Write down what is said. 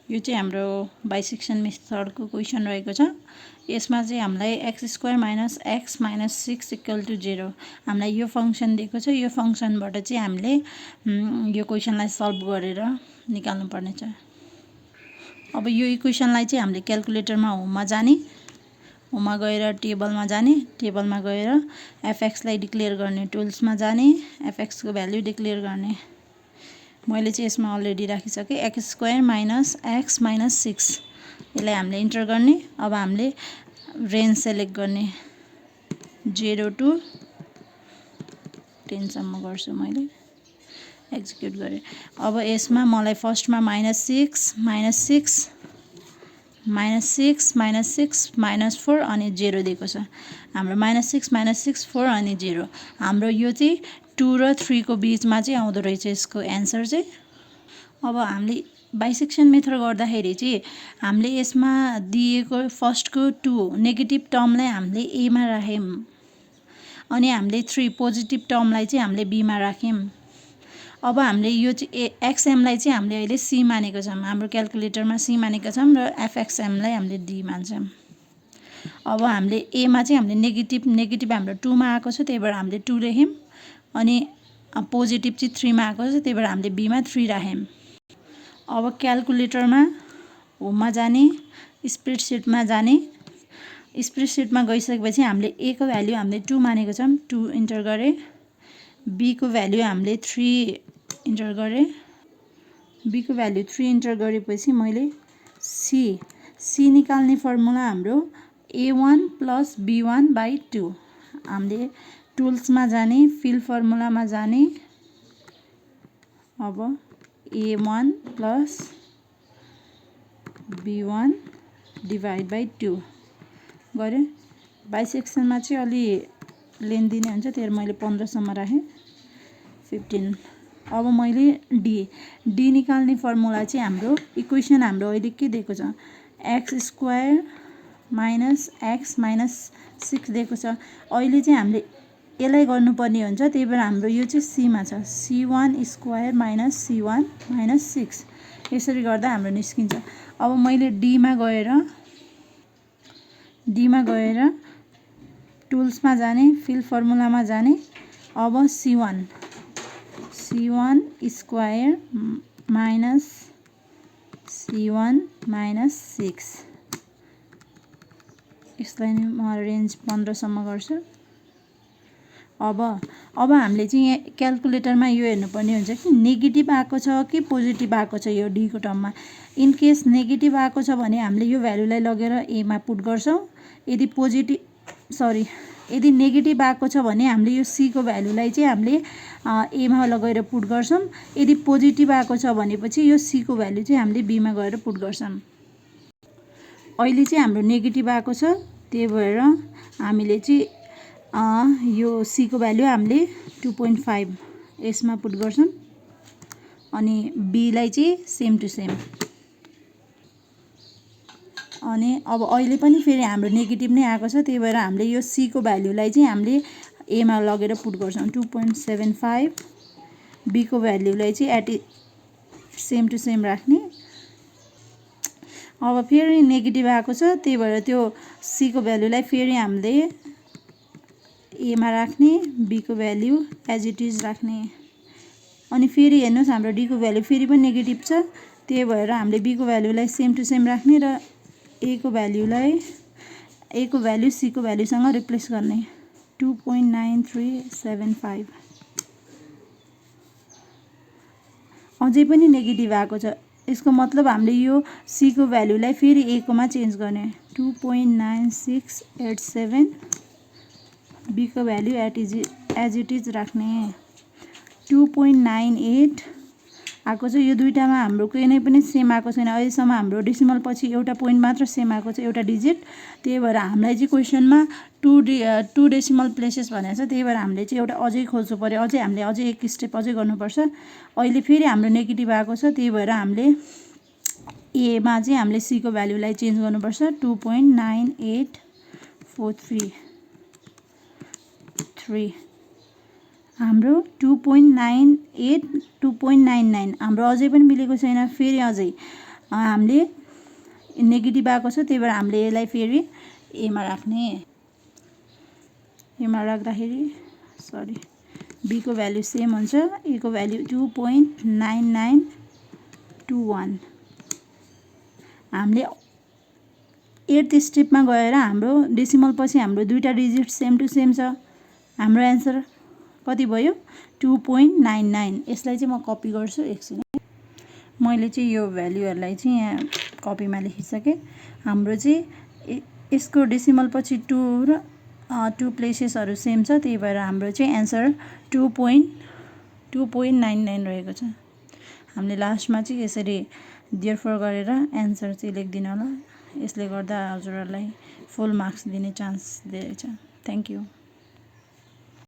यो चाहिँ हाम्रो बाइसेक्सन मेथडको क्वेसन रहेको छ। यसमा चाहिँ हामीलाई x² minus x minus 6 equal to 0 हामीलाई यो फङ्सन दिएको छ। यो फङ्सनबाट चाहिँ हामीले यो क्वेसनलाई सल्भ गरेर निकाल्नु पर्नेछ। अब यो इक्वेसनलाई चाहिँ हामीले क्याल्कुलेटरमा होममा जाने, होममा गएर टेबलमा जाने, टेबलमा गएर एफएक्सलाई डिक्लेयर गर्ने, टुल्समा जाने, एफएक्सको भ्याल्यु डिक्लेयर गर्ने। मैले चाहिँ यसमा अलरेडी राखिसकेँ x² माइनस x माइनस 6 यसलाई हामीले इन्टर गर्ने। अब हामीले रेन्ज सेलेक्ट गर्ने 0 टु 10 सम्म गर्छु, मैले एक्जिक्युट गरेँ। अब यसमा मलाई फर्स्टमा -6 -6 -6 -6 -4 अनि 0 दिएको छ। हाम्रो -6 -6 4 अनि 0 हाम्रो यो चाहिँ 2 र 3 को बीचमा चाहिँ आउँदो रहेछ यसको एन्सर चाहिँ। अब हामीले बाइसेक्सन मेथड गर्दाखेरि चाहिँ हामीले यसमा दिएको फर्स्टको 2 नेगेटिभ टर्मलाई हामीले एमा राख्यौँ अनि हामीले 3 पोजिटिभ टर्मलाई चाहिँ हामीले बीमा राख्यौँ। अब हामीले यो चाहिँ एक्सएमलाई चाहिँ हामीले अहिले सी मानेको छौँ, हाम्रो क्याल्कुलेटरमा सी मानेको छौँ र एफएक्सएमलाई हामीले डी मान्छौँ। अब हामीले एमा चाहिँ हामीले नेगेटिभ हाम्रो 2 मा आएको छ, त्यही भएर हामीले 2 लेख्यौँ अनि पोजिटिभ चाहिँ 3 मा आएको छ, त्यही भएर हामीले बीमा 3 राख्यौँ। अब क्याल्कुलेटरमा होममा जाने, स्प्रेडसिटमा जाने, स्प्रेडसिटमा गइसकेपछि हामीले ए को भ्याल्यु हामीले 2 मानेको छौँ, 2 इन्टर गरेँ। बी को भ्याल्यु हामीले 3 इन्टर गरेँ, बी को भ्याल्यु 3 इन्टर गरेपछि मैले सी निकाल्ने फर्मुला हाम्रो a1 प्लस b1/2। हामीले टुल्समा जाने, फिल फर्मुलामा जाने। अब a1 plus b1 divide by 2 गरेँ। बाइसेक्सनमा चाहिँ अलि लेन्दी नै हुन्छ, त्यही मैले 15 सम्म राखेँ, 15। अब मैले डी निकाल्ने फर्मुला चाहिँ हाम्रो इक्वेसन हाम्रो अहिले के दिएको छ, x² माइनस x माइनस 6 दिएको छ। अहिले चाहिँ हामीले यसलाई गर्नुपर्ने हुन्छ, त्यही भएर हाम्रो यो चाहिँ सीमा छ, c1² माइनस c1 माइनस 6। यसरी गर्दा हाम्रो निस्किन्छ। अब मैले डीमा गएर टुल्समा जाने, फिल फर्मुलामा जाने। अब c1 square minus c1 minus 6 यसलाई नै म रेन्ज 15 सम्म गर्छु। अब हामीले चाहिँ यहाँ क्याल्कुलेटरमा यो हेर्नुपर्ने हुन्छ कि नेगेटिभ आएको छ कि पोजिटिभ आएको छ यो डी को टर्ममा। इन केस नेगेटिभ आएको छ भने हामीले यो भ्यालुलाई लगेर एमा पुट गर्छौँ। यदि नेगेटिभ आएको छ भने हामीले यो सी को भ्यालुलाई चाहिँ हामीले एमा लगेर पुट गर्छौँ। यदि पोजिटिभ आएको छ भनेपछि यो सी को भ्यालु चाहिँ हामीले बीमा गएर पुट गर्छौँ। अहिले चाहिँ हाम्रो नेगेटिभ आएको छ, त्यही भएर हामीले चाहिँ यो सी को भ्यालु हामीले 2.5 यसमा पुट गर्छौँ अनि बीलाई चाहिँ सेम टु सेम। अनि अब अहिले पनि फेरि हाम्रो नेगेटिभ नै आएको छ, त्यही भएर हामीले यो सी को भ्यालुलाई चाहिँ हामीले एमा लगेर पुट गर्छौँ 2.75। बी को भ्यालुलाई चाहिँ सेम टु सेम राख्ने। अब फेरि नेगेटिभ आएको छ, त्यही भएर त्यो सी को भ्यालुलाई फेरि हामीले एमा राख्ने, बी को भ्यालु एज इट इज राख्ने। अनि फेरि हेर्नुहोस् हाम्रो डी को भ्यालु फेरि पनि नेगेटिभ छ, त्यही भएर हामीले बी को भ्यालुलाई सेम टु सेम राख्ने र ए को भ्यालु सी को भ्यालुसँग रिप्लेस गर्ने 2.9375। अझै पनि नेगेटिभ आएको छ, यसको मतलब हामीले यो सी को भ्यालुलाई फेरि ए कोमा चेन्ज गर्ने 2.9687। बी को भ्यालु एज इट इज राख्ने 2.98 आएको छ। यो दुईटामा हाम्रो कुनै नै पनि सेम आएको छैन, अहिलेसम्म हाम्रो डेसिमल पछि एउटा पोइन्ट मात्र सेम आएको छ, एउटा डिजिट। त्यही भएर हामीलाई चाहिँ क्वेसनमा 2 डेसिमल प्लेसेस भनेको छ, त्यही भएर हामीले चाहिँ एउटा अझै खोज्नु पर्यो, हामीले अझै एक स्टेप अझै गर्नुपर्छ। अहिले फेरि हाम्रो नेगेटिभ आएको छ, त्यही भएर हामीले एमा चाहिँ हामीले सी को भ्यालुलाई चेन्ज गर्नुपर्छ 2.9843। हाम्रो 2.98 2.99 हाम्रो अझै पनि मिलेको छैन। फेरि अझै हामीले नेगेटिभ आएको छ, त्यही भएर हामीले यसलाई फेरि एमा राख्ने। एमा राख्दाखेरि बीको भ्याल्यु सेम हुन्छ, एको भ्याल्यु 2.9921। हामीले 8th स्टेपमा गएर हाम्रो डेसिमल पछि हाम्रो दुईटा डिजिट सेम टु सेम छ। हाम्रो एन्सर कति भयो? 2.99। यसलाई चाहिँ म कपी गर्छु एकछिन। मैले चाहिँ यो भ्याल्युहरूलाई चाहिँ यहाँ कपीमा लेखिसकेँ। हाम्रो चाहिँ यसको डेसिमल पछि 2 र 2 प्लेसेसहरू सेम छ, त्यही भएर हाम्रो चाहिँ एन्सर 2.99 रहेको छ। हामीले लास्टमा चाहिँ यसरी देयरफोर गरेर एन्सर चाहिँ लेखिदिनु होला। यसले गर्दा हजुरहरूलाई फुल मार्क्स दिने चान्स दिएको छ। Thank you.